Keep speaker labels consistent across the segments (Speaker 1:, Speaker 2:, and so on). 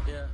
Speaker 1: Yeah.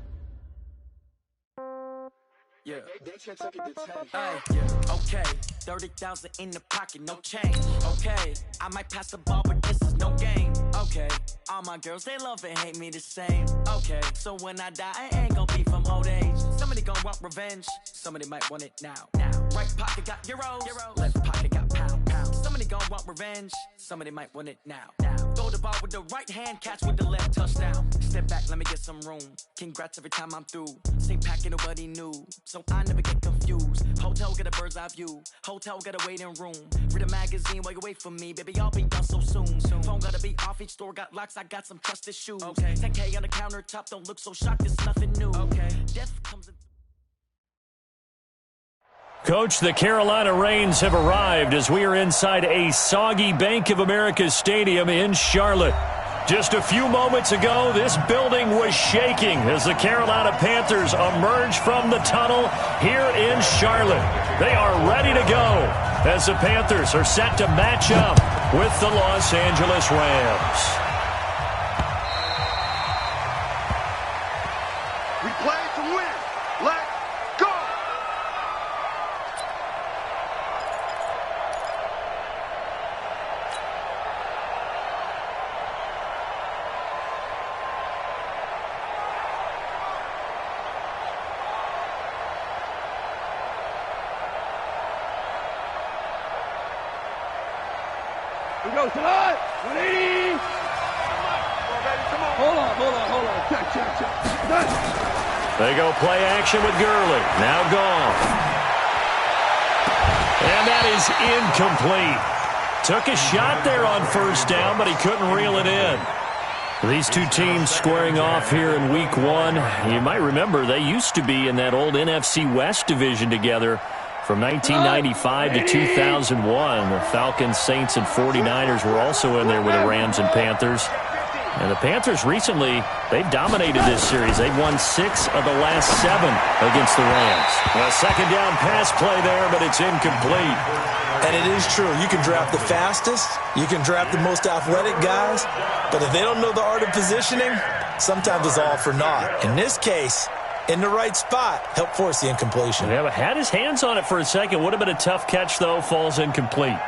Speaker 1: Okay, 30,000 in the pocket, no change. Okay, I might pass the ball, but this is no game. Okay, all my girls, they love and hate me the same. Okay, so when I die, I ain't gonna be from old age. Somebody gon' want revenge, somebody might want it now. Right pocket got euros, left pocket got pound. Somebody gon' want revenge, somebody might want it now. Throw the ball with the right hand, catch with the left, touchdown. Step back, let me get some room. Congrats every time I'm through. Same packet, nobody knew, so I never get confused. Hotel get a bird's eye view, hotel got a waiting room. Read a magazine while you wait for me, baby, I'll be done so soon. Phone gotta be off, each store got locks, I got some trusted shoes. 10K on the countertop, don't look so shocked, it's nothing new. Death comes in.
Speaker 2: Coach, the Carolina Rains have arrived as we are inside a soggy Bank of America Stadium in Charlotte. Just a few moments ago, this building was shaking as the Carolina Panthers emerge from the tunnel here in Charlotte. They are ready to go as the Panthers are set to match up with the Los Angeles Rams.
Speaker 3: We play to win. Let's go! We go, Salad! 180! Hold on. Check. Done.
Speaker 2: They go play action with Gurley. Now gone. And that is incomplete. Took a shot there on first down, but he couldn't reel it in. These two teams squaring off here in week one. You might remember they used to be in that old NFC West division together. From 1995 to 2001, the Falcons, Saints, and 49ers were also in there with the Rams and Panthers. And the Panthers recently, they've dominated this series. They've won 6 of the last 7 against the Rams. A second down pass play there, but it's incomplete.
Speaker 4: And it is true. You can draft the fastest. You can draft the most athletic guys. But if they don't know the art of positioning, sometimes it's all for naught. In this case, in the right spot, help force the incompletion.
Speaker 2: Yeah, but had his hands on it for a second. Would have been a tough catch, though. Falls incomplete.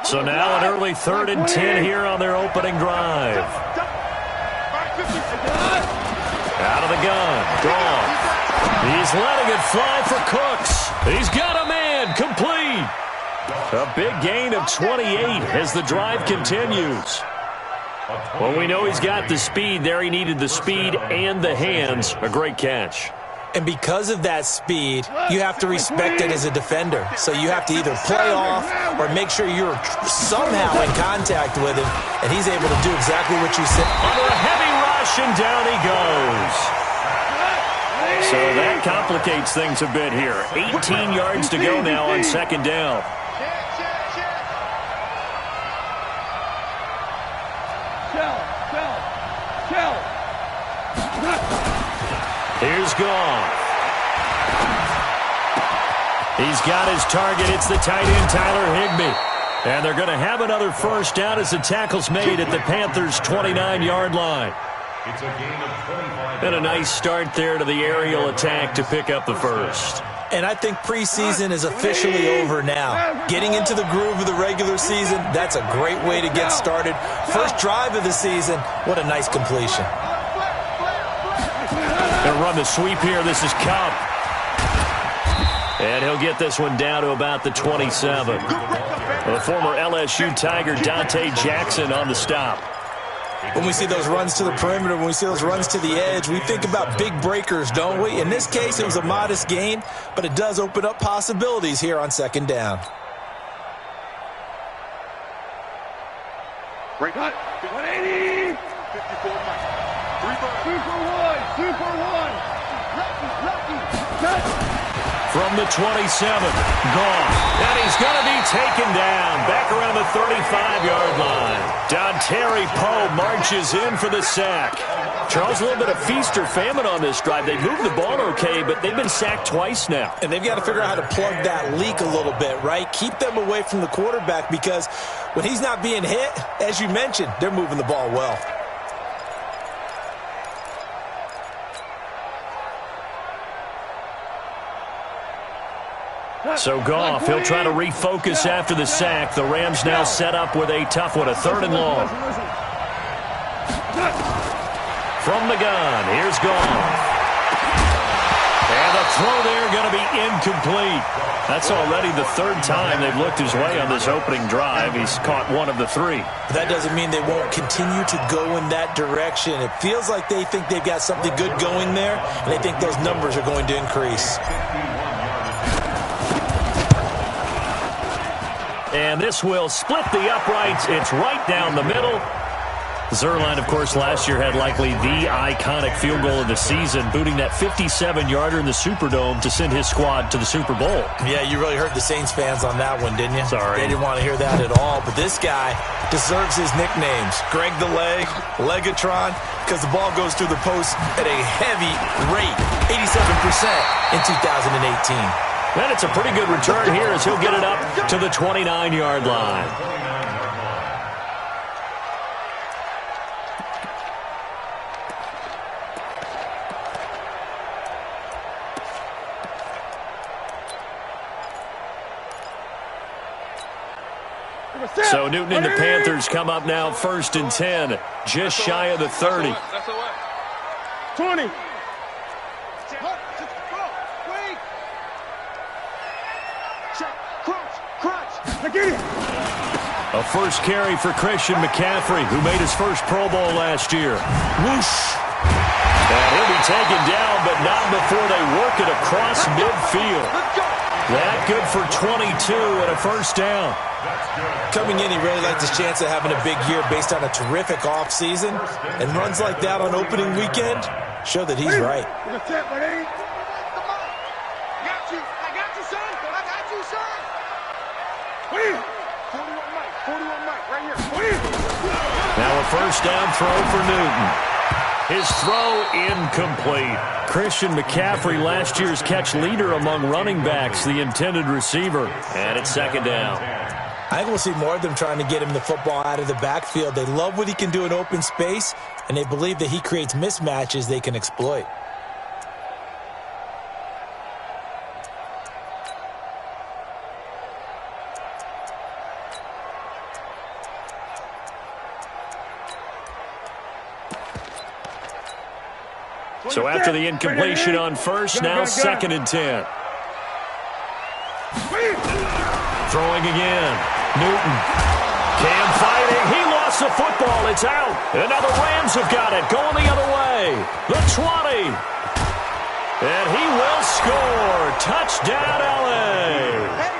Speaker 2: So now an early 3rd and 10 here on their opening drive. Out of the gun. Gone. He's letting it fly for Cooks. He's got a man. Complete. A big gain of 28 as the drive continues. Well, we know he's got the speed there. He needed the speed and the hands. A great catch.
Speaker 4: And because of that speed, you have to respect it as a defender. So you have to either play off or make sure you're somehow in contact with him, and he's able to do exactly what you said.
Speaker 2: Under a heavy rush, and down he goes. So that complicates things a bit here. 18 yards to go now on second down. Here's Goff. He's got his target. It's the tight end, Tyler Higbee. And they're going to have another first down as the tackle's made at the Panthers' 29-yard line.
Speaker 5: It's a gain of 25.
Speaker 2: And a nice start there to the aerial attack to pick up the first.
Speaker 4: And I think preseason is officially over now. Getting into the groove of the regular season, that's a great way to get started. First drive of the season, what a nice completion.
Speaker 2: Going to run the sweep here. This is Cup. And he'll get this one down to about the 27. The former LSU Tiger Dante Jackson on the stop.
Speaker 4: When we see those runs to the perimeter, when we see those runs to the edge, we think about big breakers, don't we? In this case, it was a modest gain, but it does open up possibilities here on second down.
Speaker 3: Break cut. 180. 54. 2 for 1. Lucky. Cut.
Speaker 2: From the 27, gone. And he's going to be taken down back around the 35-yard line. Dontari Poe marches in for the sack. Charles, a little bit of feast or famine on this drive. They moved the ball okay, but they've been sacked twice now.
Speaker 4: And they've got to figure out how to plug that leak a little bit, right? Keep them away from the quarterback because when he's not being hit, as you mentioned, they're moving the ball well.
Speaker 2: So Goff, he'll try to refocus after the sack. The Rams now set up with a tough one, a 3rd and long. From the gun, here's Goff. And the throw there going to be incomplete. That's already the 3rd time they've looked his way on this opening drive. He's caught 1 of the 3.
Speaker 4: That doesn't mean they won't continue to go in that direction. It feels like they think they've got something good going there, and they think those numbers are going to increase.
Speaker 2: And this will split the uprights. It's right down the middle. Zuerlein, of course, last year had likely the iconic field goal of the season, booting that 57-yarder in the Superdome to send his squad to the Super Bowl.
Speaker 4: Yeah, you really hurt the Saints fans on that one, didn't you?
Speaker 2: Sorry.
Speaker 4: They didn't want to hear that at all. But this guy deserves his nicknames. Greg the Leg, Legatron, because the ball goes through the post at a heavy rate, 87% in 2018.
Speaker 2: And it's a pretty good return here as he'll get it up to the 29-yard line. So Newton and the Panthers come up now 1st and 10, just shy of the 30.
Speaker 3: 20.
Speaker 2: A first carry for Christian McCaffrey, who made his first Pro Bowl last year. Whoosh! And he'll be taken down, but not before they work it across midfield. That good for 22 and a first down.
Speaker 4: Coming in, he really liked his chance of having a big year based on a terrific offseason. And runs like that on opening weekend show that he's right.
Speaker 2: Now a first down throw for Newton. His throw incomplete. Christian McCaffrey, last year's catch leader among running backs, the intended receiver. And it's 2nd down.
Speaker 4: I think we'll see more of them trying to get him the football out of the backfield. They love what he can do in open space, and they believe that he creates mismatches they can exploit.
Speaker 2: So after the incompletion on first, now 2nd and 10. Throwing again. Newton. Cam fighting. He lost the football. It's out. And now the Rams have got it. Going the other way. The 20. And he will score. Touchdown, L.A.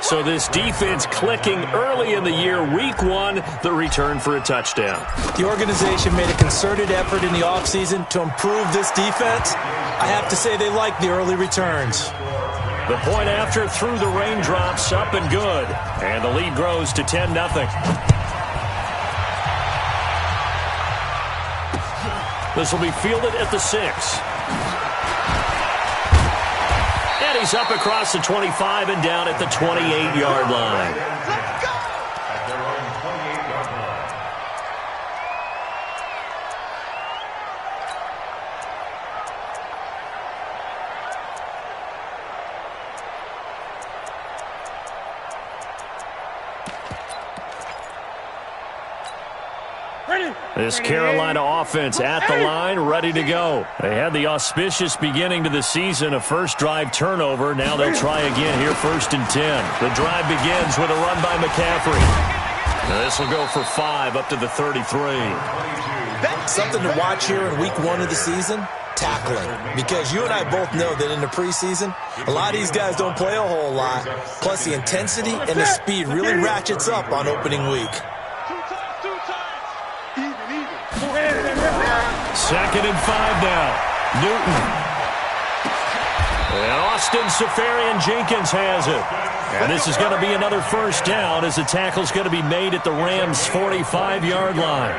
Speaker 2: So this defense clicking early in the year. Week 1, the return for a touchdown.
Speaker 4: The organization made a concerted effort in the offseason to improve this defense. I have to say they like the early returns.
Speaker 2: The point after through the raindrops, up and good. And the lead grows to 10-0. This will be fielded at the 6. And he's up across the 25 and down at the 28-yard line.
Speaker 3: Let's go!
Speaker 5: At their own 28-yard line.
Speaker 2: This Carolina offense at the line, ready to go. They had the auspicious beginning to the season, a first drive turnover. Now they'll try again here, 1st and 10. The drive begins with a run by McCaffrey. Now this will go for 5 up to the 33.
Speaker 4: Something to watch here in week 1 of the season, tackling. Because you and I both know that in the preseason, a lot of these guys don't play a whole lot. Plus the intensity and the speed really ratchets up on opening week.
Speaker 2: 2nd and 5 now. Newton. And Austin Seferian-Jenkins has it. And this is going to be another first down as the tackle's going to be made at the Rams' 45-yard line.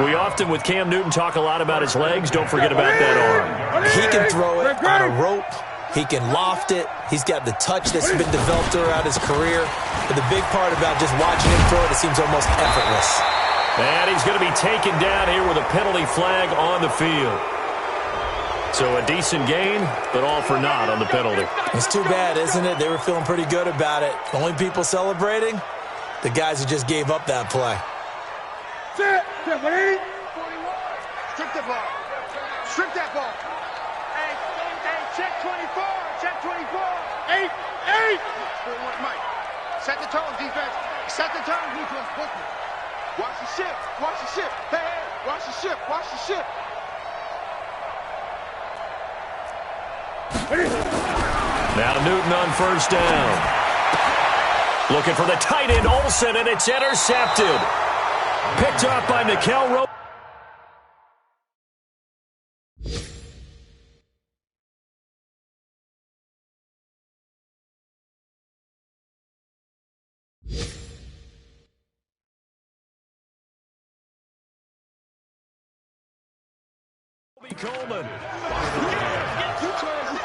Speaker 2: We often, with Cam Newton, talk a lot about his legs. Don't forget about that arm.
Speaker 4: He can throw it on a rope. He can loft it. He's got the touch that's been developed throughout his career. But the big part about just watching him throw it, it seems almost effortless.
Speaker 2: And he's going to be taken down here with a penalty flag on the field. So a decent gain, but all for naught on the penalty.
Speaker 4: It's too bad, isn't it? They were feeling pretty good about it. The only people celebrating, the guys who just gave up that play.
Speaker 3: Sit. Strip the ball. Strip that ball. Hey, check 24. Check 24. 8. 4-1, Mike. Set the tone, defense. Set the tone, defense. Quickly. Watch the ship. Watch the ship. Hey, watch the ship. Watch the ship.
Speaker 2: Now to Newton on first down. Looking for the tight end, Olsen, and it's intercepted. Picked up by Nickel Rowe. Coleman.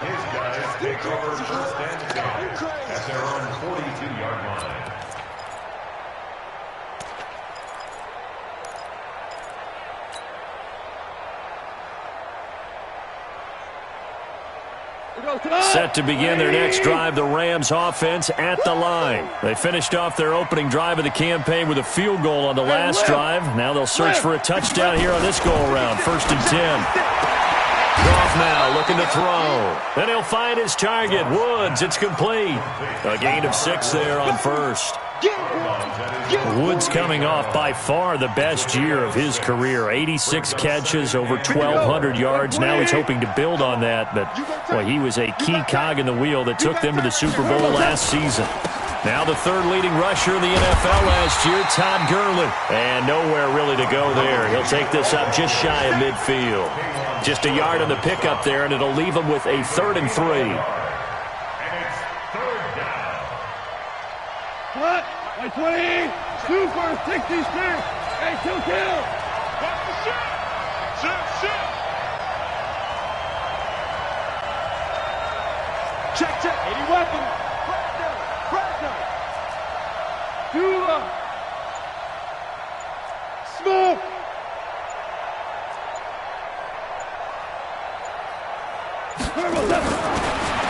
Speaker 5: His guys take over first and 10 at their own 42-yard line.
Speaker 2: Set to begin their next drive, the Rams offense at the line. They finished off their opening drive of the campaign with a field goal on the last drive. Now they'll search for a touchdown here on this go-around. First and 10. Goff now looking to throw. Then he'll find his target, Woods. It's complete. A gain of 6 there on first. Woods coming off by far the best year of his career. 86 catches, over 1,200 yards. Now he's hoping to build on that, but boy, he was a key cog in the wheel that took them to the Super Bowl last season. Now the third leading rusher in the NFL last year, Todd Gurley. And nowhere really to go there. He'll take this up just shy of midfield. Just a yard on the pickup there, and it'll leave him with a 3rd and 3.
Speaker 5: And it's third down.
Speaker 3: What? 20. Super 66. Hey, kill. Watch the ship. Ship. Check. 80 weapons. Pressure. Dula. Smoke.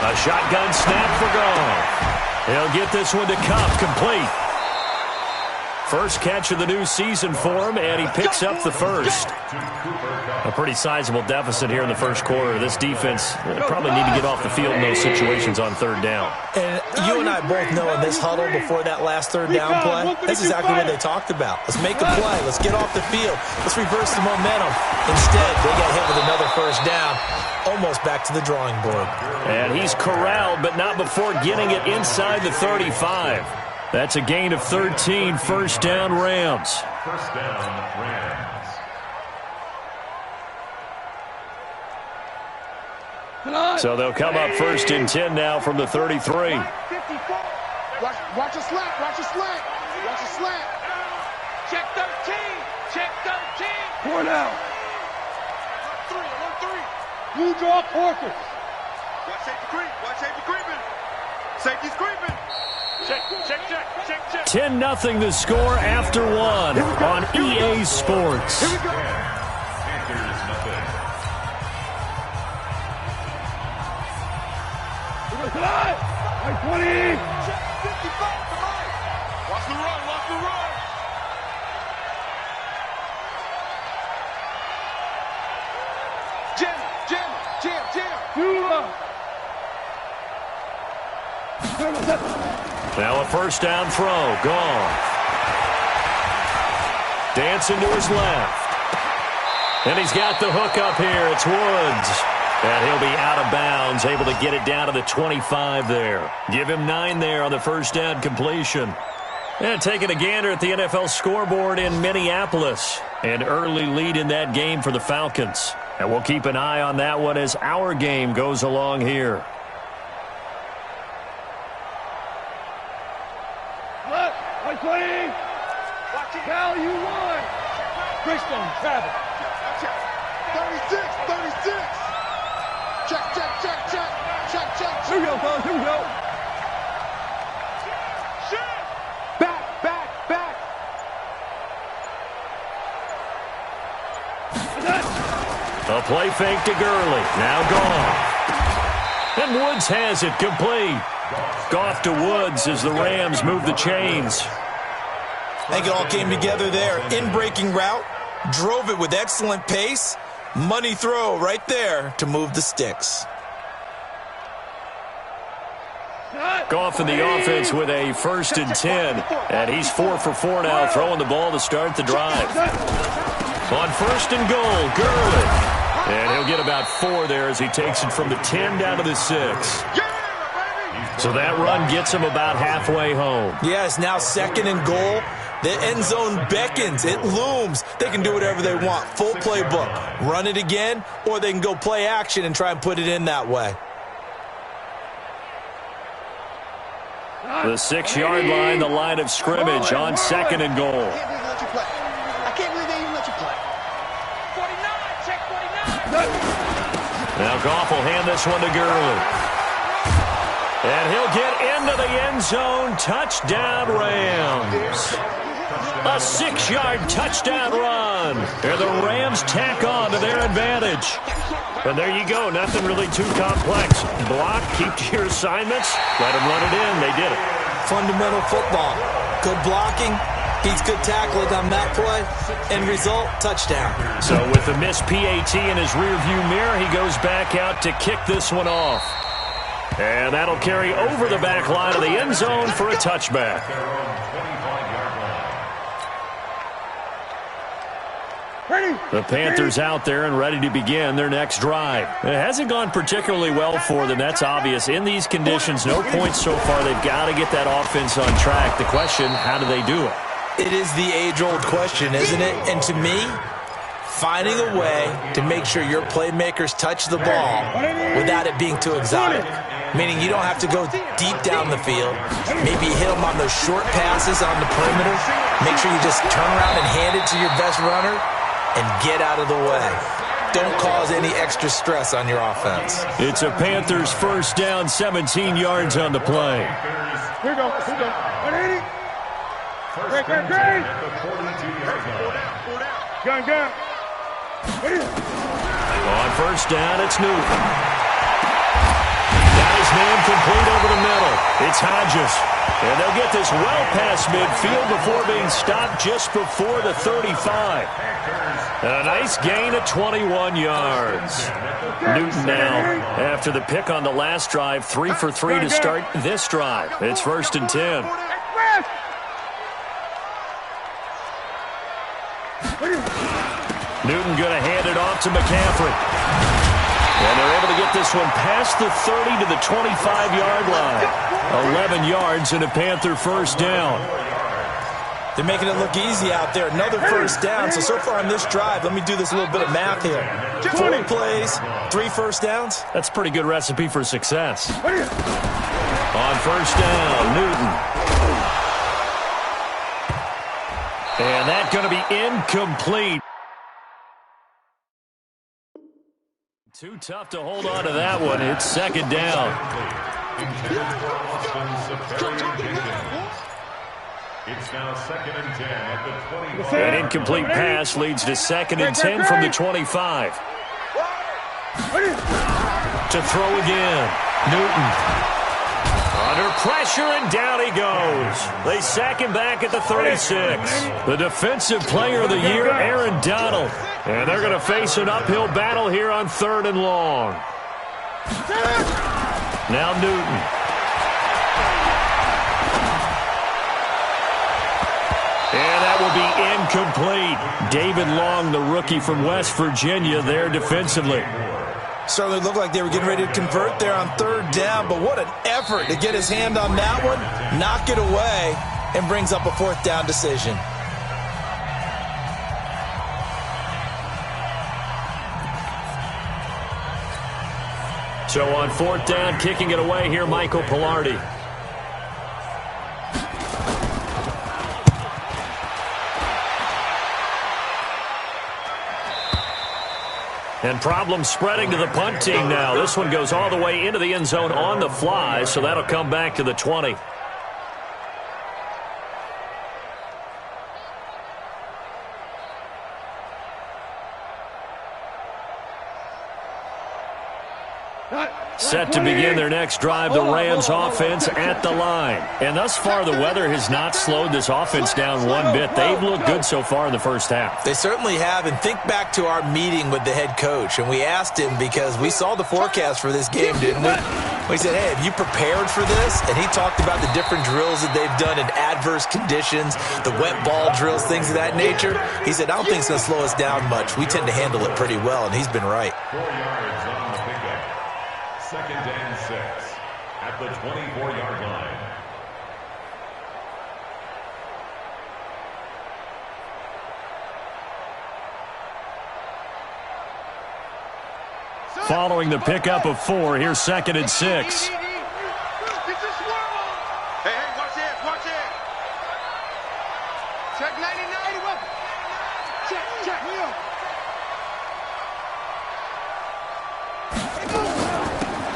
Speaker 2: A shotgun snap for Goff. He'll get this one to Cup, complete. First catch of the new season for him, and he picks up the first. A pretty sizable deficit here in the first quarter. This defense probably need to get off the field in those situations on third down.
Speaker 4: And you and I both know in this huddle before that last third down play, that's exactly what they talked about. Let's make a play. Let's get off the field. Let's reverse the momentum. Instead, they got hit with another first down, almost back to the drawing board.
Speaker 2: And he's corralled, but not before getting it inside the 35. That's a gain of 13, first down Rams.
Speaker 5: First down, Rams.
Speaker 2: So they'll come up first and 10 now from the 33.
Speaker 3: Watch a slant. Watch a slant. Check 13. Check 13. 4 now. 1-3. You draw Porkers. Watch safety creeping. Safety's creeping. Check.
Speaker 2: 10-0 the score after one on EA Sports.
Speaker 3: Here we go.
Speaker 5: Panthers nothing.
Speaker 3: Tonight. 20. Check 55 tonight. Watch the run. Jam.
Speaker 2: Now a first down throw. Gone. Dancing to his left. And he's got the hook up here. It's Woods. And he'll be out of bounds, able to get it down to the 25 there. Give him 9 there on the first down completion. And taking a gander at the NFL scoreboard in Minneapolis. An early lead in that game for the Falcons. And we'll keep an eye on that one as our game goes along here.
Speaker 3: Cal, you won. Bridgestone, Travis. 36. Check. Here we go, fellas. Here we go. Back.
Speaker 2: A play fake to Gurley. Now Goff. And Woods has it complete. Goff to Woods as the Rams move the chains.
Speaker 4: I think it all came together there. In-breaking route. Drove it with excellent pace. Money throw right there to move the sticks.
Speaker 2: Goff in the offense with a 1st and 10. And he's 4 for 4 now, throwing the ball to start the drive. On 1st and goal, Gurley. And he'll get about 4 there as he takes it from the 10 down to the 6. So that run gets him about halfway home.
Speaker 4: Yeah, it's now 2nd and goal. The end zone beckons. It looms. They can do whatever they want. Full playbook. Run it again, or they can go play action and try and put it in that way.
Speaker 2: The 6-yard line, the line of scrimmage on 2nd and goal.
Speaker 3: I can't believe they even let you play. 49, check 49.
Speaker 2: Now Goff will hand this one to Gurley. And he'll get into the end zone. Touchdown, Rams. A 6-yard touchdown run. And the Rams tack on to their advantage. And there you go. Nothing really too complex. Block, keep to your assignments. Let them run it in. They did it.
Speaker 4: Fundamental football. Good blocking. Beats good tackling on that play. End result, touchdown.
Speaker 2: So with the missed PAT in his rearview mirror, he goes back out to kick this one off. And that'll carry over the back line of the end zone for a touchback. The Panthers out there and ready to begin their next drive. It hasn't gone particularly well for them. That's obvious. In these conditions, no points so far. They've got to get that offense on track. The question, how do they do it?
Speaker 4: It is the age-old question, isn't it? And to me, finding a way to make sure your playmakers touch the ball without it being too exotic. Meaning you don't have to go deep down the field. Maybe hit them on those short passes on the perimeter. Make sure you just turn around and hand it to your best runner and get out of the way. Don't cause any extra stress on your offense.
Speaker 2: It's a Panthers 1st down, 17 yards on the play.
Speaker 3: Here we go. 180. Great. Gun.
Speaker 2: On 1st down, it's Newton. Got his man complete over the middle. It's Hodges. And they'll get this well past midfield before being stopped just before the 35. A nice gain of 21 yards. Newton now, after the pick on the last drive, 3 for 3 to start this drive. It's 1st and 10. Newton going to hand it off to McCaffrey. And they're able to get this one past the 30 to the 25-yard line. 11 yards and a Panther 1st down.
Speaker 4: They're making it look easy out there. Another 1st down. So far on this drive, let me do this little bit of math here. 4 plays, 3 1st downs.
Speaker 2: That's a pretty good recipe for success. On 1st down, Newton. And that's going to be incomplete. Too tough to hold on to that one. It's 2nd down.
Speaker 5: It's now 2nd and 10 at the 20.
Speaker 2: An incomplete pass leads to 2nd and 10 from the 25. To throw again. Newton. Under pressure, and down he goes. They sack him back at the 36. The defensive player of the year, Aaron Donald. And they're going to face an uphill battle here on 3rd and long. Now Newton. And that will be incomplete. David Long, the rookie from West Virginia, there defensively.
Speaker 4: Certainly looked like they were getting ready to convert there on 3rd down, but what an effort to get his hand on that one, knock it away, and brings up a 4th down decision.
Speaker 2: So on 4th down, kicking it away here, Michael Pilardi. And problems spreading to the punt team now. This one goes all the way into the end zone on the fly, so that'll come back to the 20. Set to begin their next drive, the Rams offense at the line. And thus far, the weather has not slowed this offense down one bit. They've looked good so far in the first half.
Speaker 4: They certainly have. And think back to our meeting with the head coach. And we asked him, because we saw the forecast for this game, didn't we? We said, hey, have you prepared for this? And he talked about the different drills that they've done in adverse conditions, the wet ball drills, things of that nature. He said, I don't think it's going to slow us down much. We tend to handle it pretty well, and he's been right.
Speaker 5: 4 yards on the pickup. 2nd and 6 at the 24-yard line.
Speaker 2: Following the pickup of 4, here's 2nd and 6.
Speaker 3: Hey, watch this, watch it. Check 99. Check.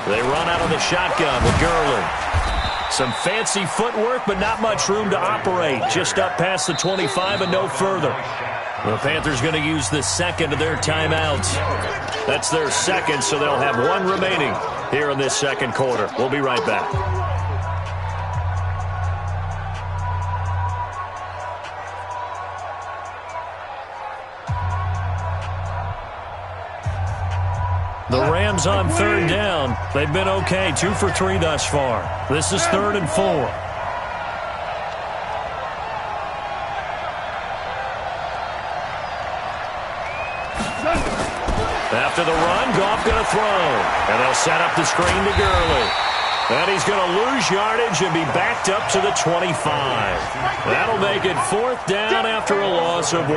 Speaker 2: They run out of the shotgun with Gurley. Some fancy footwork, but not much room to operate. Just up past the 25 and no further. The Panthers going to use the second of their timeouts. That's their second, so they'll have one remaining here in this second quarter. We'll be right back. The Rams on 3rd down. They've been okay, 2 for 3 thus far. This is 3rd and 4. After the run, Goff going to throw. And they'll set up the screen to Gurley. And he's going to lose yardage and be backed up to the 25. That'll make it 4th down after a loss of 1.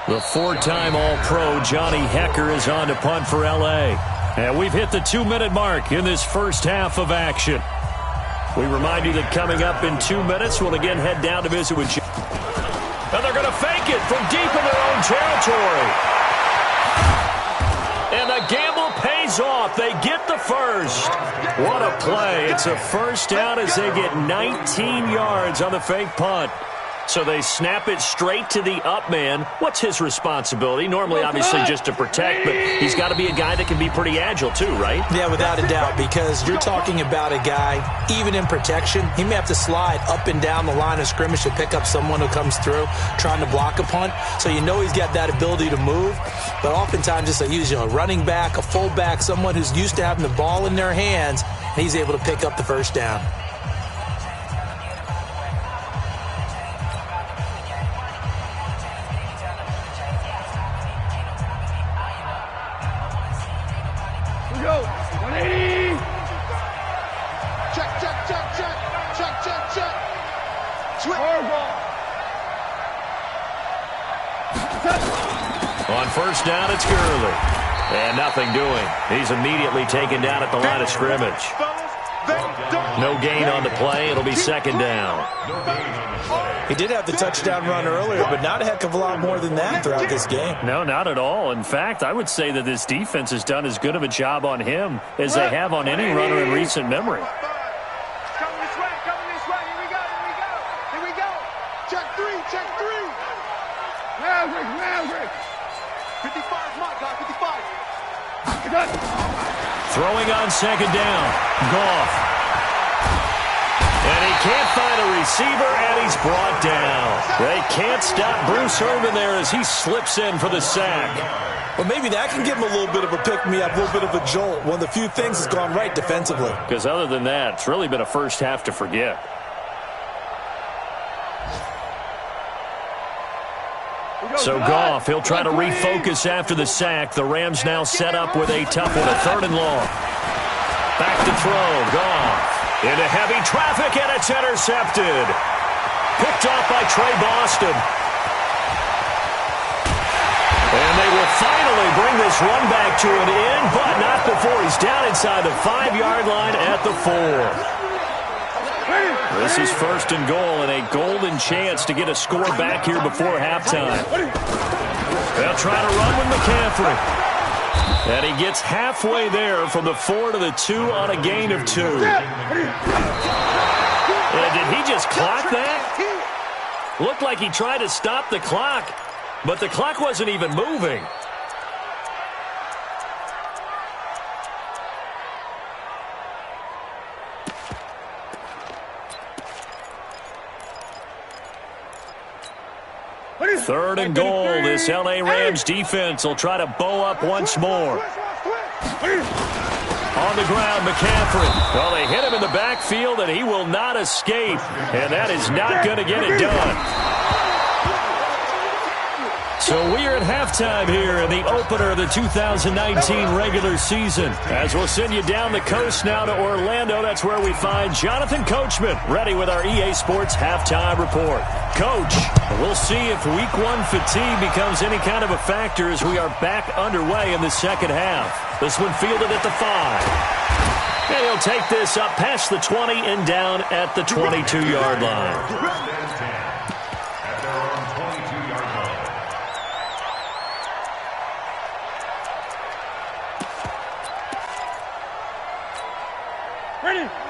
Speaker 2: The 4-time All-Pro Johnny Hecker is on to punt for L.A. And we've hit the 2-minute mark in this first half of action. We remind you that coming up in 2 minutes, we'll again head down to visit with and they're going to fake it from deep in their own territory. And the gamble pays off. They get the first. What a play. It's a first down as they get 19 yards on the fake punt. So they snap it straight to the up man. What's his responsibility? Normally, obviously, just to protect, but he's got to be a guy that can be pretty agile too, right?
Speaker 4: Yeah, without a doubt, because you're talking about a guy, even in protection, he may have to slide up and down the line of scrimmage to pick up someone who comes through trying to block a punt. So you know he's got that ability to move, but oftentimes just a running back, a fullback, someone who's used to having the ball in their hands, and he's able to pick up the first down.
Speaker 2: On first down, it's Gurley. And nothing doing. He's immediately taken down at the line of scrimmage. No gain on the play. It'll be 2nd down.
Speaker 4: He did have the touchdown run earlier, but not a heck of a lot more than that throughout this game.
Speaker 2: No, not at all. In fact, I would say that this defense has done as good of a job on him as they have on any runner in recent memory.
Speaker 3: Coming this way. Here we go. Check 3. Maverick. 55, my God, 55.
Speaker 2: Throwing on 2nd down. Goff. And he can't find a receiver, and he's brought down. They can't stop Bruce Irvin there as he slips in for the sack.
Speaker 4: Well, maybe that can give him a little bit of a pick-me-up, a little bit of a jolt. One of the few things that's gone right defensively.
Speaker 2: Because other than that, it's really been a first half to forget. So Goff, he'll try to refocus after the sack. The Rams now set up with a tough one, a 3rd and long. Back to throw, Goff. Into heavy traffic, and it's intercepted. Picked off by Trey Boston. And they will finally bring this run back to an end, but not before he's down inside the 5-yard line at the 4. This is 1st and goal and a golden chance to get a score back here before halftime. They'll try to run with McCaffrey. And he gets halfway there from the 4 to the 2 on a gain of 2. Did he just clock that? Looked like he tried to stop the clock, but the clock wasn't even moving. Third and goal. This L.A. Rams defense will try to bow up once more. On the ground, McCaffrey. Well, they hit him in the backfield, and he will not escape. And that is not going to get it done. So we are at halftime here in the opener of the 2019 regular season. As we'll send you down the coast now to Orlando, that's where we find Jonathan Coachman ready with our EA Sports halftime report. Coach, we'll see if week one fatigue becomes any kind of a factor as we are back underway in the second half. This one fielded at the 5. And he'll take this up past the 20 and down at the 22-yard line.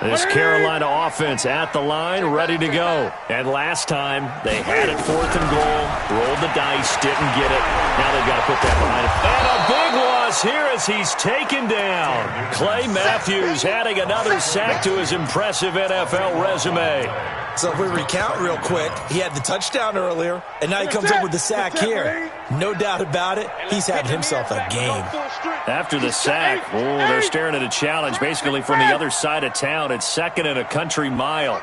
Speaker 2: This Carolina offense at the line, ready to go. And last time, they had it 4th and goal, rolled the dice, didn't get it. Now they've got to put that behind it. And a big loss here as he's taken down. Clay Matthews adding another sack to his impressive NFL resume.
Speaker 4: So if we recount real quick, he had the touchdown earlier, and now he comes up with the sack here. No doubt about it, he's having himself a game.
Speaker 2: After the sack, they're staring at a challenge basically from the other side of town. It's 2nd and a country mile.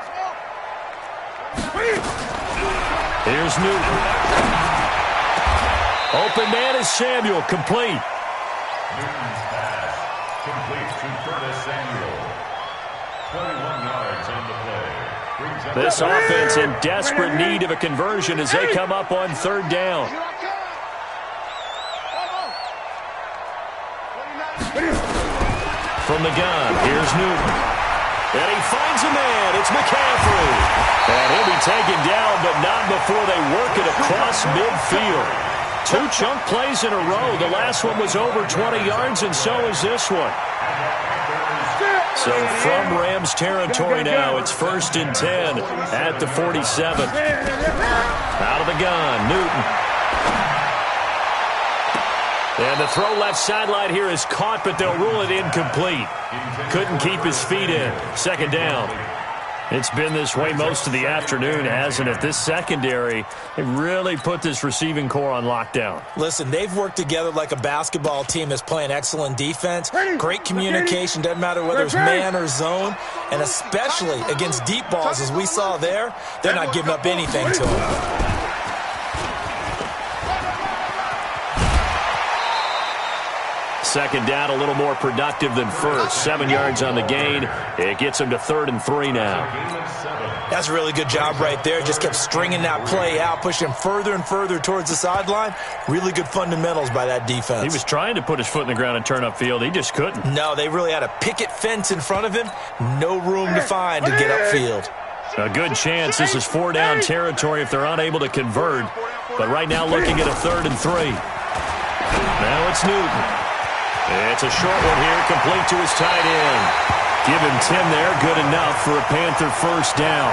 Speaker 2: Here's Newton. Open man is Samuel, complete.
Speaker 5: Newton's pass complete to Curtis Samuel. 21 yards on the play.
Speaker 2: This offense in desperate need of a conversion as they come up on 3rd down. From the gun, here's Newton. And he finds a man. It's McCaffrey. And he'll be taken down, but not before they work it across midfield. 2 chunk plays in a row. The last one was over 20 yards, and so is this one. So from Rams territory now, it's 1st and 10 at the 47. Out of the gun, Newton. And the throw left sideline here is caught, but they'll rule it incomplete. Couldn't keep his feet in. 2nd down. It's been this way most of the afternoon, hasn't it? This secondary, they really put this receiving core on lockdown.
Speaker 4: Listen, they've worked together like a basketball team that's playing excellent defense. Great communication, doesn't matter whether it's man or zone. And especially against deep balls, as we saw there, they're not giving up anything to them.
Speaker 2: Second down, a little more productive than first. 7 yards on the gain. It gets him to 3rd and 3 now.
Speaker 4: That's a really good job right there. Just kept stringing that play out, pushing him further and further towards the sideline. Really good fundamentals by that defense.
Speaker 2: He was trying to put his foot in the ground and turn upfield. He just couldn't.
Speaker 4: No, they really had a picket fence in front of him. No room to find to get upfield.
Speaker 2: A good chance this is 4-down territory if they're unable to convert. But right now looking at a 3rd and 3. Now it's Newton. It's a short one here, complete to his tight end. Give him 10 there, good enough for a Panther 1st down.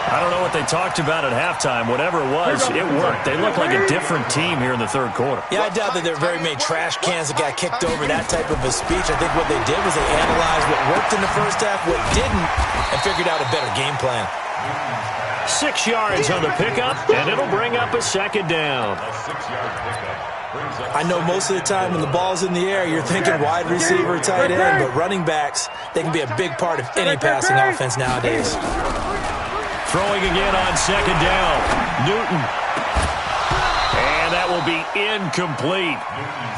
Speaker 2: I don't know what they talked about at halftime. Whatever it was, it worked. They look like a different team here in the 3rd quarter.
Speaker 4: Yeah, I doubt that there are very many trash cans that got kicked over that type of a speech. I think what they did was they analyzed what worked in the first half, what didn't, and figured out a better game plan.
Speaker 2: 6 yards on the pickup, and it'll bring up a 2nd down.
Speaker 5: A 6-yard pickup.
Speaker 4: I know most of the time when the ball's in the air, you're thinking wide receiver, tight end, but running backs, they can be a big part of any passing offense nowadays.
Speaker 2: Throwing again on 2nd down. Newton. And that will be incomplete.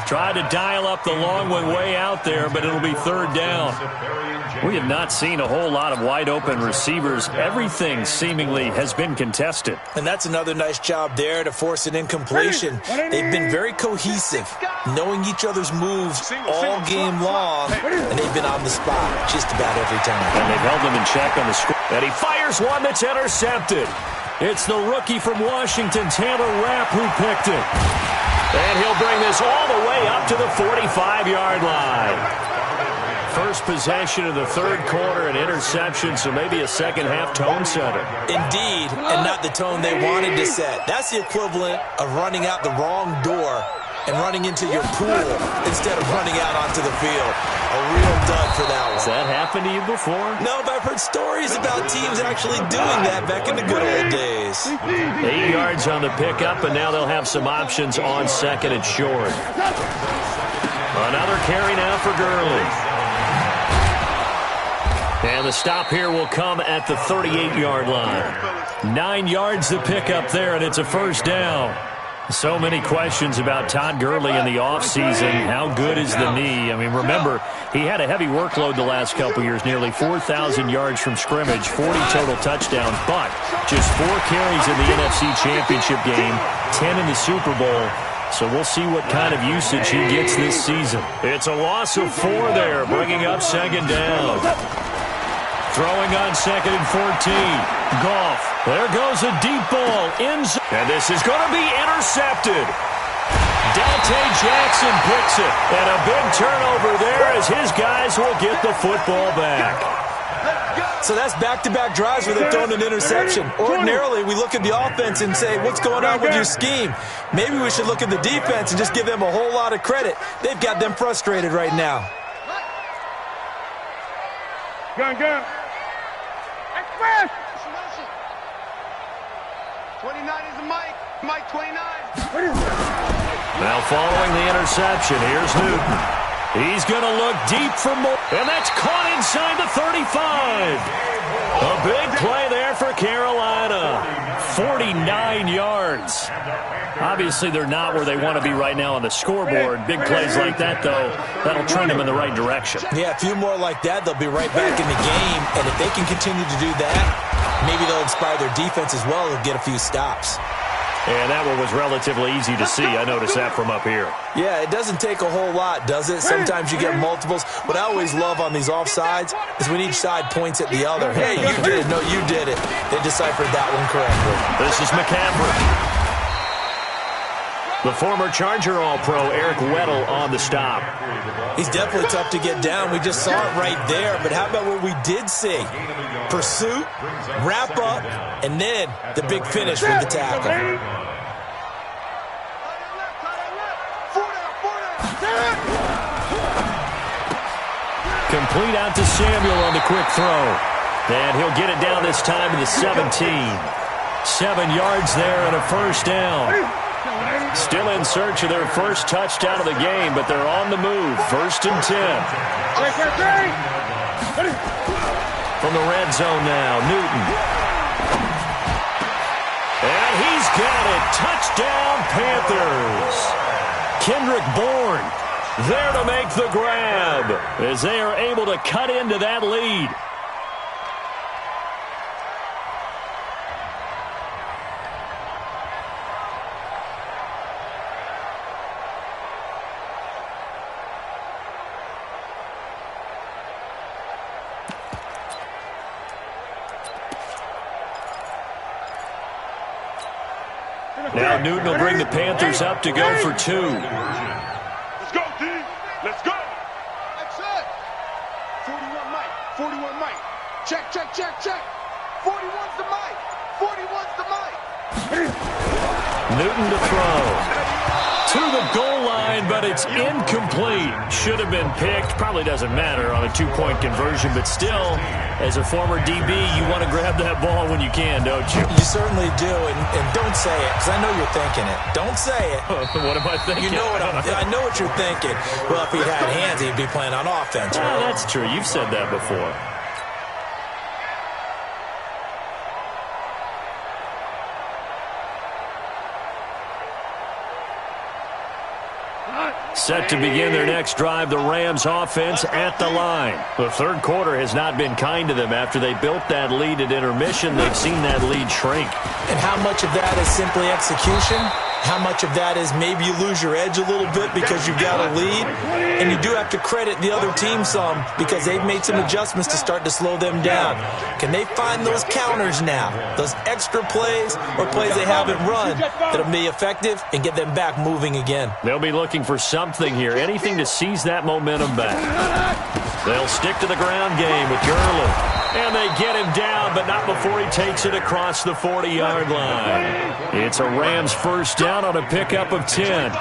Speaker 2: Tried to dial up the long one way out there, but it'll be 3rd down. We have not seen a whole lot of wide-open receivers. Everything seemingly has been contested.
Speaker 4: And that's another nice job there to force an incompletion. They've been very cohesive, knowing each other's moves all game long, and they've been on the spot just about every time.
Speaker 2: And they've held them in check on the score. And he fires one that's intercepted. It's the rookie from Washington, Taylor Rapp, who picked it. And he'll bring this all the way up to the 45-yard line. First possession of the 3rd quarter, an interception, so maybe a second-half tone setter.
Speaker 4: Indeed, and not the tone they wanted to set. That's the equivalent of running out the wrong door and running into your pool instead of running out onto the field. A real dud for that one.
Speaker 2: Has that happened to you before?
Speaker 4: No, but I've heard stories about teams actually doing that back in the good old days.
Speaker 2: 8 yards on the pickup, and now they'll have some options on second and short. Another carry now for Gurley. And the stop here will come at the 38-yard line. 9 yards to pick up there, and it's a first down. So many questions about Todd Gurley in the offseason. How good is the knee? I mean, remember, he had a heavy workload the last couple years, nearly 4,000 yards from scrimmage, 40 total touchdowns, but just 4 carries in the NFC Championship game, 10 in the Super Bowl. So we'll see what kind of usage he gets this season. It's a loss of 4 there, bringing up second down. Throwing on second and 14. Goff. There goes a deep ball. And this is going to be intercepted. Dante Jackson picks it. And a big turnover there as his guys will get the football back.
Speaker 4: So that's back-to-back drives where they've thrown an interception. Ordinarily, we look at the offense and say, what's going on with your scheme? Maybe we should look at the defense and just give them a whole lot of credit. They've got them frustrated right now.
Speaker 3: Gun. Express! 29 is the Mike. Mike 29.
Speaker 2: Now following the interception, here's Newton. He's going to look deep for more. And that's caught inside the 35. A big play there for Carolina. 49 yards. Obviously, they're not where they want to be right now on the scoreboard. Big plays like that, though, that'll trend them in the right direction.
Speaker 4: Yeah, a few more like that, they'll be right back in the game. And if they can continue to do that, maybe they'll inspire their defense as well and get a few stops.
Speaker 2: And that one was relatively easy to see. I noticed that from up here.
Speaker 4: Yeah, it doesn't take a whole lot, does it? Sometimes you get multiples. What I always love on these offsides is when each side points at the other. Hey, you did it. No, you did it. They deciphered that one correctly.
Speaker 2: This is McCaffrey. The former Charger All-Pro Eric Weddle on the stop.
Speaker 4: He's definitely tough to get down. We just saw it right there. But how about what we did see? Pursuit, wrap up, and then the big finish with the tackle.
Speaker 2: Complete out to Samuel on the quick throw. And he'll get it down this time to the 17. 7 yards there and a first down. Still in search of their first touchdown of the game, but they're on the move. 1st and 10. From the red zone now, Newton. And he's got it. Touchdown, Panthers. Kendrick Bourne there to make the grab as they are able to cut into that lead. Now Newton will bring the Panthers up to go for 2.
Speaker 3: Let's go, D. Let's go. That's it. 41 Mike. 41 Mike. Check. 41's the Mike. 41's the Mike.
Speaker 2: Newton to throw. To the goal line, but it's incomplete. Should have been picked. Probably doesn't matter on a 2-point conversion, but still, as a former DB, you want to grab that ball when you can, don't you?
Speaker 4: You certainly do, and don't say it, because I know you're thinking it. Don't say it.
Speaker 2: What am I thinking?
Speaker 4: You know I know what you're thinking. Well, if he had hands, he'd be playing on offense. Right?
Speaker 2: That's true. You've said that before. Set to begin their next drive, the Rams offense at the line. The third quarter has not been kind to them. After they built that lead at intermission, they've seen that lead shrink.
Speaker 4: And how much of that is simply execution? How much of that is maybe you lose your edge a little bit because you've got a lead? And you do have to credit the other team some because they've made some adjustments to start to slow them down. Can they find those counters now? Those extra plays or plays they haven't run that'll be effective and get them back moving again?
Speaker 2: They'll be looking for something here, anything to seize that momentum back. They'll stick to the ground game with Gurley. And they get him down, but not before he takes it across the 40-yard line. It's a Rams first down on a pickup of 10.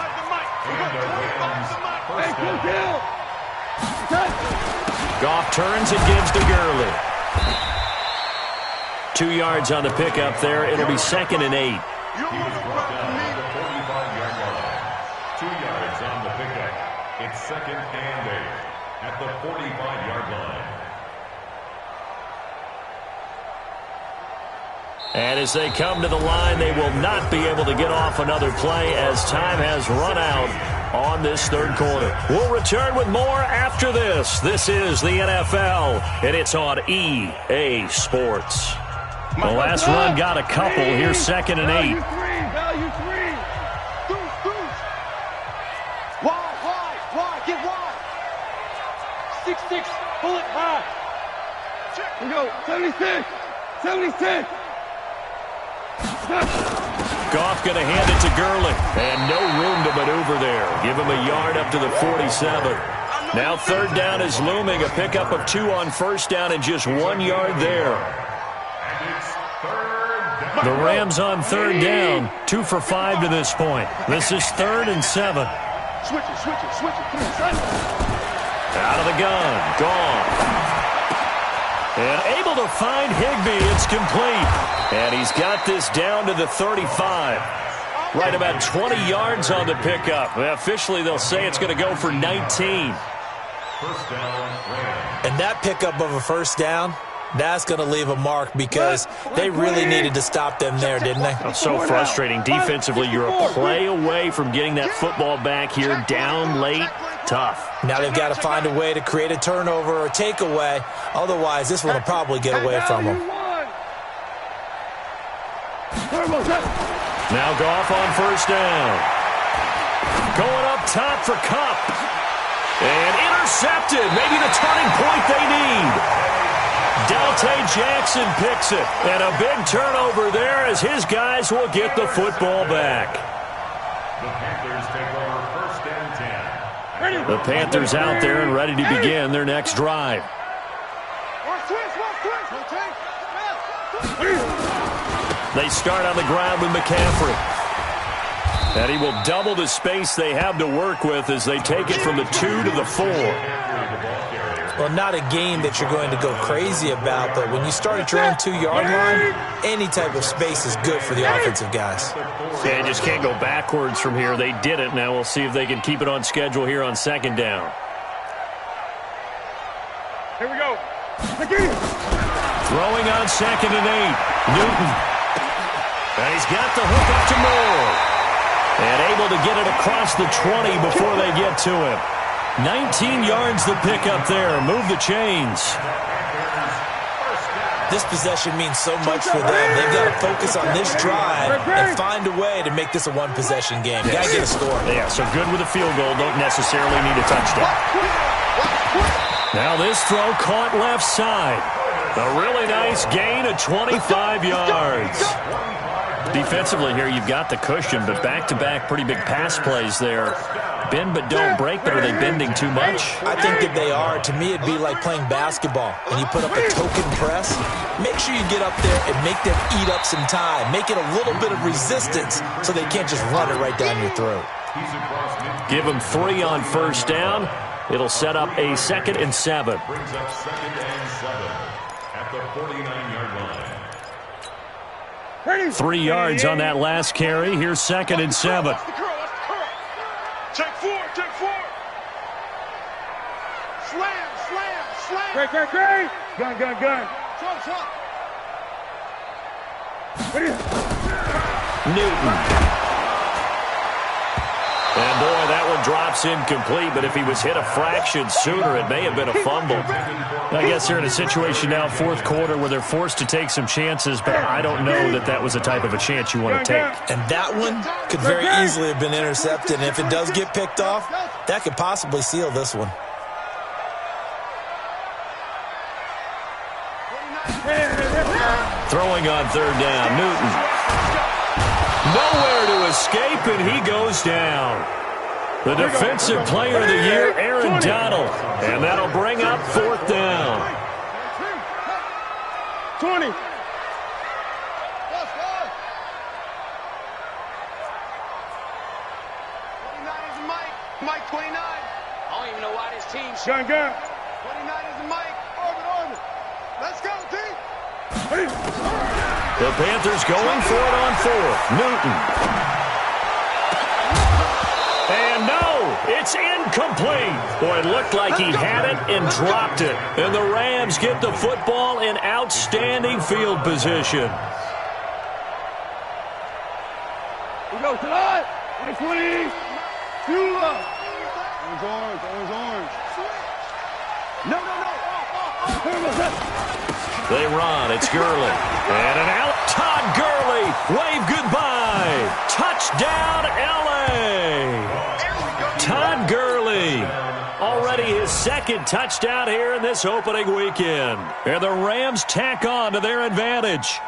Speaker 2: Goff turns and gives to Gurley. 2 yards on the pickup there. It'll be 2nd and 8.
Speaker 5: He was brought down at the 45-yard line. 2 yards on the pickup. It's 2nd and 8 at the 45-yard line.
Speaker 2: And as they come to the line, they will not be able to get off another play as time has run out on this third quarter. We'll return with more after this. This is the NFL, and it's on EA Sports. The last run got a couple. Here's 2nd and 8.
Speaker 3: Value three. Deuce. Wide. Get wide. 6-6. Pull it high. Check. We go. 76.
Speaker 2: Goff going to hand it to Gurley. And no room to maneuver there. Give him a yard up to the 47. Now 3rd down is looming. A pickup of 2 on 1st down and just 1 yard there.
Speaker 5: And it's 3rd down.
Speaker 2: The Rams on 3rd down. 2 for 5 to this point. This is 3rd and 7.
Speaker 3: Switch it. Come on, son.
Speaker 2: Out of the gun. Gone. And able to find Higbee. It's complete. And he's got this down to the 35. Right about 20 yards on the pickup. Officially, they'll say it's going to go for 19.
Speaker 5: 1st down, Rams.
Speaker 4: And that pickup of a 1st down, that's going to leave a mark because they really needed to stop them there, didn't they?
Speaker 2: So frustrating. Defensively, you're a play away from getting that football back here. Down late. Tough.
Speaker 4: Now they've got to find a way to create a turnover or takeaway. Otherwise, this one will probably get away from them.
Speaker 2: Now Goff on 1st down. Going up top for Kupp. And intercepted. Maybe the turning point they need. Dante Jackson picks it. And a big turnover there as his guys will get the football back.
Speaker 5: The Panthers take over 1st and 10.
Speaker 2: The Panthers out there and ready to begin their next drive. They start on the ground with McCaffrey. And he will double the space they have to work with as they take it from the 2 to the 4.
Speaker 4: Well, not a game that you're going to go crazy about, but when you start at your own 2-yard line, any type of space is good for the offensive guys.
Speaker 2: Yeah, you just can't go backwards from here. They did it. Now we'll see if they can keep it on schedule here on 2nd down.
Speaker 3: Here we go.
Speaker 2: Throwing on 2nd and 8. Newton. And he's got the hook up to Moore. And able to get it across the 20 before they get to him. 19 yards the pickup there. Move the chains.
Speaker 4: This possession means so much for them. They've got to focus on this drive and find a way to make this a one-possession game. Got to get a score.
Speaker 2: Yeah, so good with a field goal. Don't necessarily need a touchdown. Now this throw caught left side. A really nice gain of 25 yards. Defensively here, you've got the cushion, but back-to-back pretty big pass plays there. Bend but don't break, but are they bending too much?
Speaker 4: I think that they are. To me, it'd be like playing basketball. When you put up a token press, make sure you get up there and make them eat up some time. Make it a little bit of resistance so they can't just run it right down your throat.
Speaker 2: Give them 3 on 1st down. It'll set up a 2nd and 7.
Speaker 5: Brings up 2nd and 7 at the 49-yard line.
Speaker 2: 3 yards on that last carry. Here's 2nd and 7.
Speaker 3: Check 4. Slam. Great. Gun.
Speaker 2: Newton. And boy, that one drops incomplete, but if he was hit a fraction sooner, it may have been a fumble. I guess they're in a situation now, 4th quarter, where they're forced to take some chances, but I don't know that that was the type of a chance you want to take.
Speaker 4: And that one could very easily have been intercepted, and if it does get picked off, that could possibly seal this one.
Speaker 2: Throwing on 3rd down, Newton. Nowhere to escape, and he goes down. The defensive player of the year, Aaron Donald. And that'll bring up 4th down.
Speaker 3: 20. Mike 29.
Speaker 6: I don't even know why this team...
Speaker 3: Gun. 29 is the mic. Orbit. Let's go, D.
Speaker 2: The Panthers going for it on fourth. Newton. And no, it's incomplete. Boy, it looked like he had it and dropped it. And the Rams get the football in outstanding field position.
Speaker 3: We go tonight. 20. Fuel up. Orange. No.
Speaker 2: They run. It's Gurley. And an out. Todd Gurley. Wave goodbye. Touchdown, L.A. Todd Gurley. Already his second touchdown here in this opening weekend. And the Rams tack on to their advantage.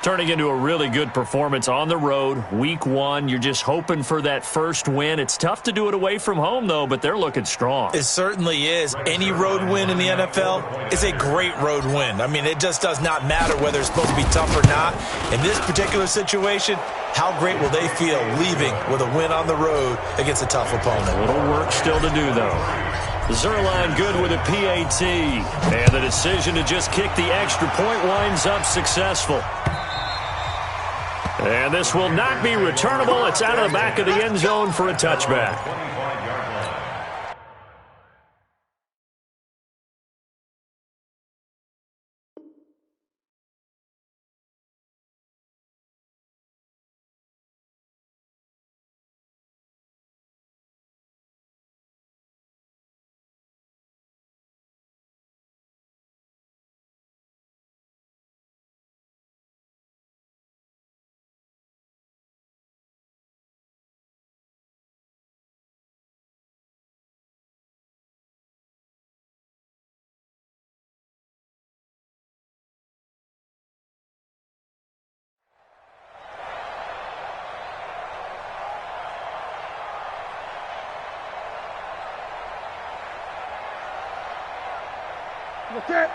Speaker 2: Turning into a really good performance on the road, week one. You're just hoping for that first win. It's tough to do it away from home, though, but they're looking strong.
Speaker 4: It certainly is. Any road win in the NFL is a great road win. I mean, it just does not matter whether it's supposed to be tough or not. In this particular situation, how great will they feel leaving with a win on the road against a tough opponent?
Speaker 2: A little work still to do, though. Zerline good with a PAT. And the decision to just kick the extra point winds up successful. And this will not be returnable. It's out of the back of the end zone for a touchback.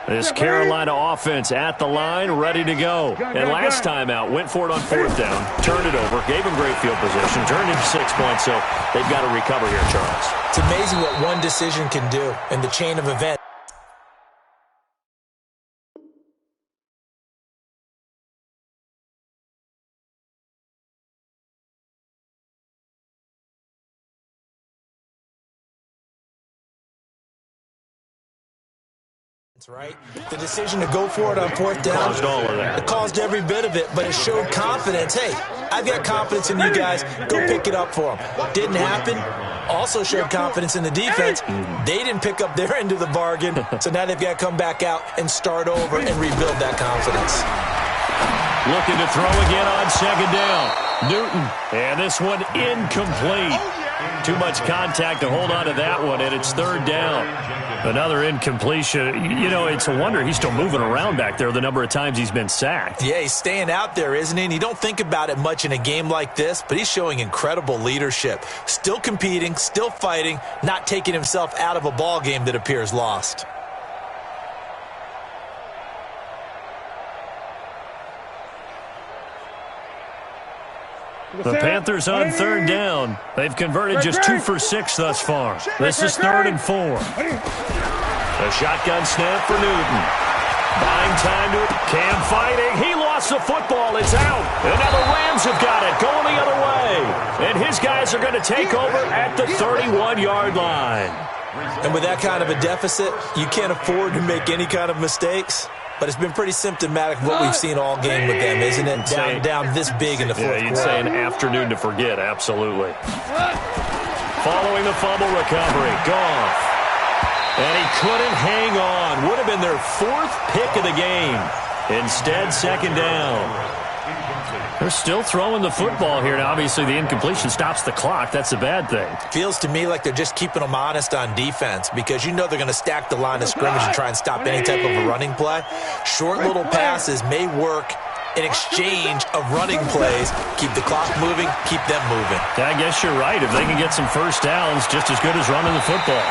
Speaker 2: This Carolina offense at the line, ready to go. And last time out, went for it on fourth down, turned it over, gave them great field position, turned into 6 points, so they've got to recover here, Charles.
Speaker 4: It's amazing what one decision can do in the chain of events. Right? The decision to go for it on fourth down,
Speaker 2: caused all of that.
Speaker 4: It caused every bit of it, but it showed confidence. Hey, I've got confidence in you guys. Go pick it up for them. Didn't happen. Also showed confidence in the defense. They didn't pick up their end of the bargain, so now they've got to come back out and start over and rebuild that confidence.
Speaker 2: Looking to throw again on second down. Newton, and this one incomplete. Too much contact to hold on to that one, and it's third down. Another incompletion. You know, it's a wonder he's still moving around back there the number of times he's been sacked.
Speaker 4: Yeah, he's staying out there, isn't he? And you don't think about it much in a game like this, but he's showing incredible leadership. Still competing, still fighting, not taking himself out of a ball game that appears lost.
Speaker 2: The Panthers on third down. They've converted just 2 for 6 thus far. This is 3rd and 4. A shotgun snap for Newton. Buying time to Cam fighting. He lost the football. It's out. And now the Rams have got it going the other way. And his guys are going to take over at the 31-yard line.
Speaker 4: And with that kind of a deficit, you can't afford to make any kind of mistakes. But it's been pretty symptomatic of what we've seen all game with them, isn't it? Down this big in the fourth quarter.
Speaker 2: You'd say an afternoon to forget, absolutely. Following the fumble recovery, Goff. And he couldn't hang on. Would have been their 4th pick of the game. Instead, second down. They're still throwing the football here. Now, obviously, the incompletion stops the clock. That's a bad thing.
Speaker 4: Feels to me like they're just keeping them honest on defense because you know they're going to stack the line of scrimmage and try and stop any type of a running play. Short little passes may work in exchange of running plays. Keep the clock moving, keep them moving.
Speaker 2: I guess you're right. If they can get some first downs, just as good as running the football.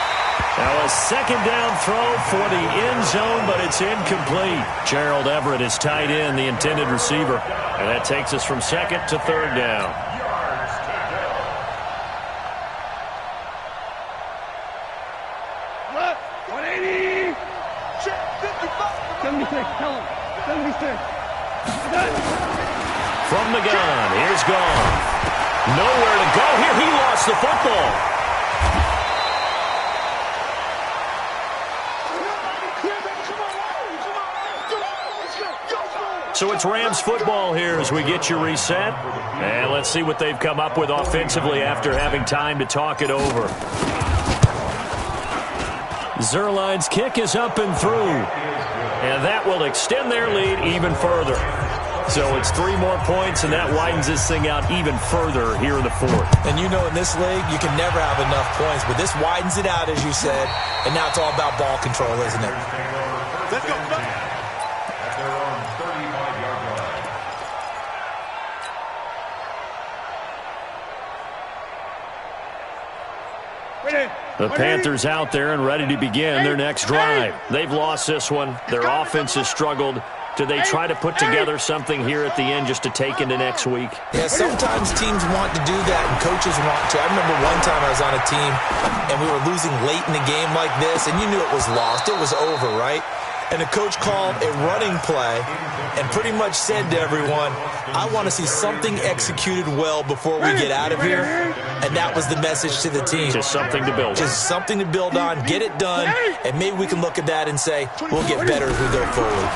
Speaker 2: Now a second down throw for the end zone, but it's incomplete. Gerald Everett is tight end, the intended receiver. And that takes us from second to third down.
Speaker 3: Tell him. 76.
Speaker 2: From the gun, here's gone. Nowhere to go here. He lost the football. So it's Rams football here as we get you reset. And let's see what they've come up with offensively after having time to talk it over. Zerline's kick is up and through. And that will extend their lead even further. So it's 3 more points, and that widens this thing out even further here in the fourth.
Speaker 4: And you know in this league, you can never have enough points, but this widens it out, as you said. And now it's all about ball control, isn't it?
Speaker 3: Let's go.
Speaker 2: The Panthers out there and ready to begin their next drive. They've lost this one. Their offense has struggled. Do they try to put together something here at the end just to take into next week?
Speaker 4: Yeah, sometimes teams want to do that and coaches want to. I remember one time I was on a team and we were losing late in the game like this, and you knew it was lost. It was over, right? And the coach called a running play and pretty much said to everyone, I want to see something executed well before we get out of here. And that was the message to the team.
Speaker 2: Just something to build on.
Speaker 4: Just something to build on, get it done, and maybe we can look at that and say, we'll get better as we go forward.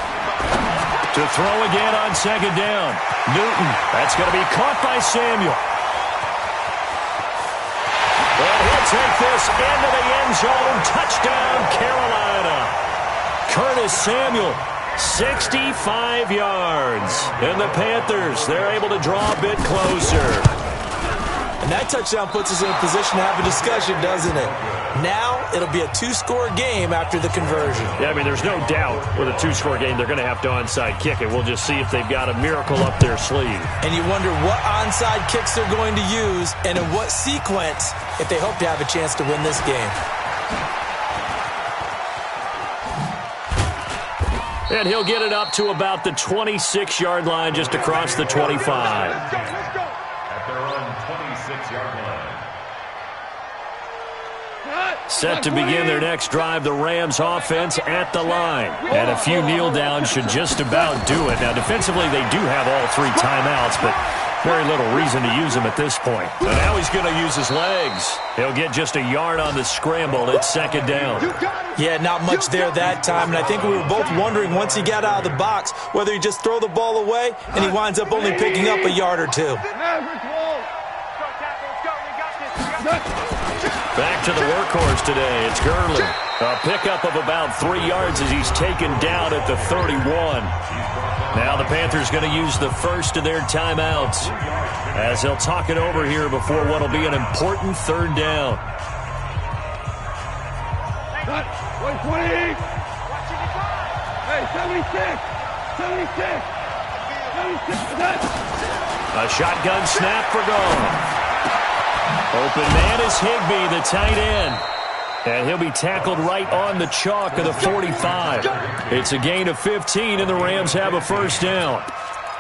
Speaker 2: To throw again on second down. Newton, that's going to be caught by Samuel. And he'll take this into the end zone. Touchdown, Carolina. Curtis Samuel, 65 yards. And the Panthers, they're able to draw a bit closer.
Speaker 4: And that touchdown puts us in a position to have a discussion, doesn't it? Now it'll be a 2-score game after the conversion.
Speaker 2: Yeah, I mean, there's no doubt with a 2-score game they're going to have to onside kick it. We'll just see if they've got a miracle up their sleeve.
Speaker 4: And you wonder what onside kicks they're going to use and in what sequence if they hope to have a chance to win this game.
Speaker 2: And he'll get it up to about the 26-yard line, just across the 25.
Speaker 5: At their own 26-yard line.
Speaker 2: Set to begin their next drive, the Rams offense at the line. And a few kneel downs should just about do it. Now, defensively, they do have all 3 timeouts, but very little reason to use them at this point. And now he's going to use his legs. He'll get just a yard on the scramble. It's second down.
Speaker 4: Yeah, not much there that time, and I think we were both wondering once he got out of the box whether he'd just throw the ball away, and he winds up only picking up a yard or 2.
Speaker 2: Back to the workhorse today. It's Gurley. A pickup of about 3 yards as he's taken down at the 31. Now the Panthers going to use the first of their timeouts as they'll talk it over here before what will be an important 3rd down.
Speaker 3: Hey, 76.
Speaker 2: A shotgun snap for goal. Open man is Higbee, the tight end. And he'll be tackled right on the chalk of the 45. It's a gain of 15, and the Rams have a first down.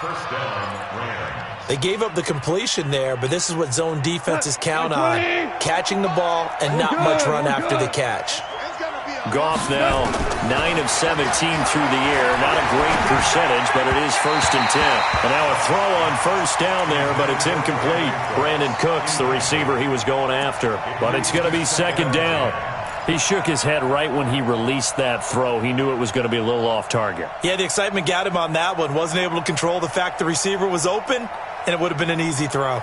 Speaker 5: First down, Rams.
Speaker 4: They gave up the completion there, but this is what zone defenses count on. Catching the ball and not much run after the catch.
Speaker 2: Goff now 9 of 17 through the air. Not a great percentage, but it is 1st and 10. And now a throw on first down there, but it's incomplete. Brandon Cooks, the receiver he was going after. But it's going to be second down. He shook his head right when he released that throw. He knew it was going to be a little off target.
Speaker 4: Yeah, the excitement got him on that one. Wasn't able to control the fact the receiver was open, and it would have been an easy throw.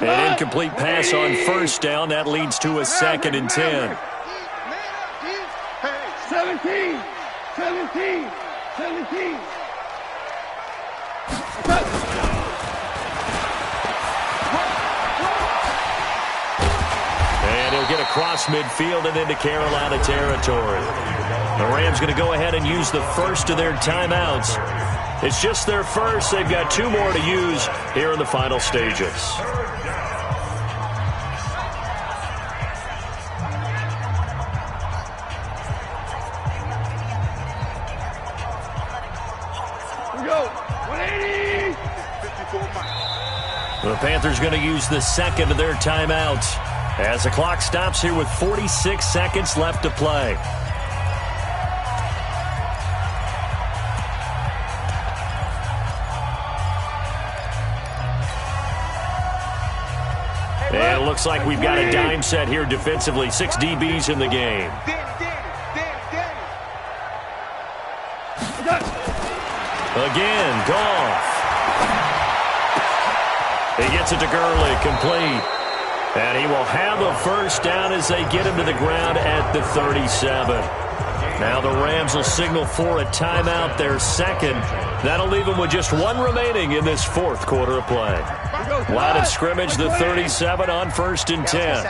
Speaker 2: An incomplete pass on first down. That leads to a 2nd and 10.
Speaker 3: 17.
Speaker 2: And he'll get across midfield and into Carolina territory. The Rams going to go ahead and use the first of their timeouts. It's just their first. They've got 2 more to use here in the final stages. The Panthers going to use the second of their timeouts as the clock stops here with 46 seconds left to play. And it looks like we've got a dime set here defensively. 6 DBs in the game. Again, Goff. He gets it to Gurley, complete. And he will have a first down as they get him to the ground at the 37. Now the Rams will signal for a timeout, their second. That'll leave them with just 1 remaining in this fourth quarter of play. Line of scrimmage, the 37 on 1st and 10.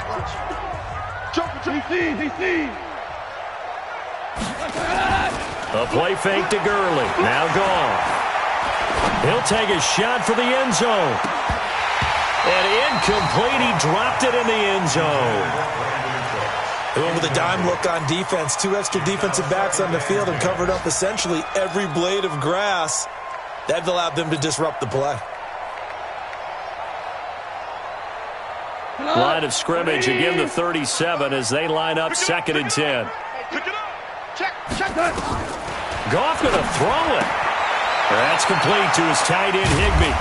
Speaker 2: A play fake to Gurley. Now Goff. He'll take a shot for the end zone. And incomplete. He dropped it in the end zone.
Speaker 4: They went with a dime look on defense. 2 extra defensive backs on the field and covered up essentially every blade of grass. That allowed them to disrupt the play.
Speaker 2: Line of scrimmage, again the 37 as they line up 2nd and 10. Goff going to throw it. That's complete to his tight end, Higbee.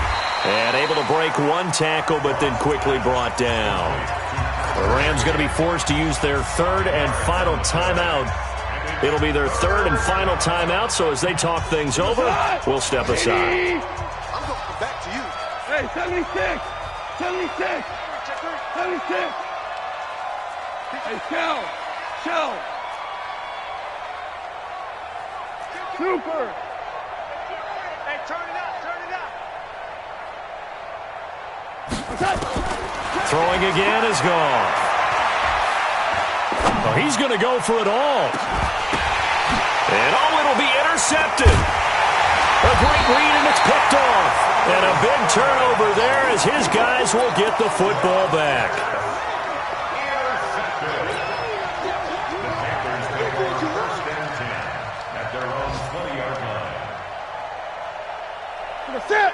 Speaker 2: And able to break 1 tackle, but then quickly brought down. The Rams going to be forced to use their 3rd and final timeout. It'll be their 3rd and final timeout, so as they talk things over, we'll step aside.
Speaker 3: I'm going to come back to you.
Speaker 6: Hey, 76! 76! 76! Hey, Shell! Super!
Speaker 3: Hey, turn it up!
Speaker 2: Throwing again is gone. Oh, he's going to go for it all. And it'll be intercepted. A great read, and it's picked off. And a big turnover there as his guys will get the football back.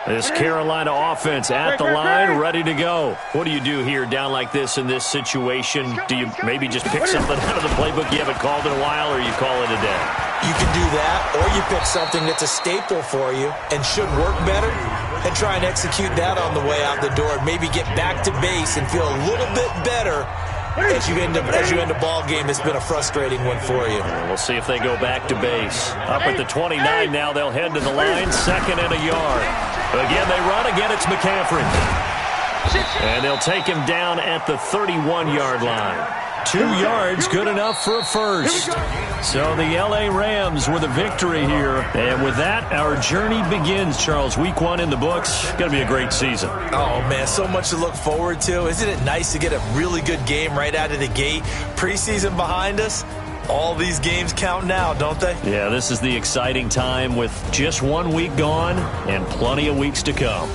Speaker 2: This Carolina offense at the line, ready to go. What do you do here down like this in this situation? Do you maybe just pick something out of the playbook you haven't called in a while, or you call it a day?
Speaker 4: You can do that, or you pick something that's a staple for you and should work better and try and execute that on the way out the door and maybe get back to base and feel a little bit better as you end a ball game that's been a frustrating one for you.
Speaker 2: We'll see if they go back to base. Up at the 29 now, they'll head to the line, 2nd and a yard. Again, they run. Again, it's McCaffrey. And they'll take him down at the 31-yard line. 2 yards, good enough for a first. So the L.A. Rams with a victory here. And with that, our journey begins, Charles. Week 1 in the books. Going to be a great season.
Speaker 4: Oh, man, so much to look forward to. Isn't it nice to get a really good game right out of the gate? Preseason behind us. All these games count now, don't they?
Speaker 2: Yeah, this is the exciting time with just 1 week gone and plenty of weeks to come.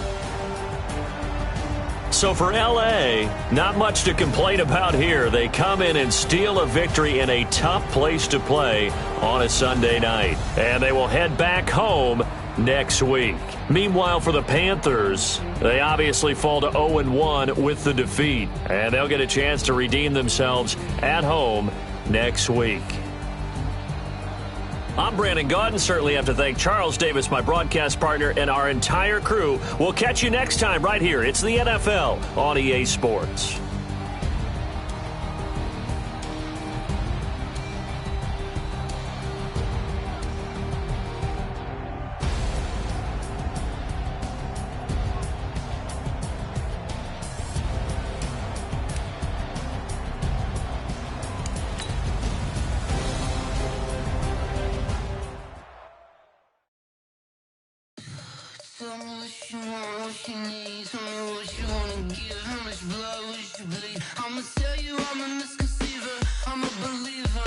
Speaker 2: So for L.A., not much to complain about here. They come in and steal a victory in a tough place to play on a Sunday night. And they will head back home next week. Meanwhile, for the Panthers, they obviously fall to 0-1 with the defeat. And they'll get a chance to redeem themselves at home next week. I'm Brandon Gaudin. Certainly have to thank Charles Davis, my broadcast partner, and our entire crew. We'll catch you next time right here. It's the NFL on EA Sports.
Speaker 7: Tell me what you want, what you need. Tell me what you wanna give. How much blood would you bleed? I'ma tell you I'm a misconceiver. I'm a believer.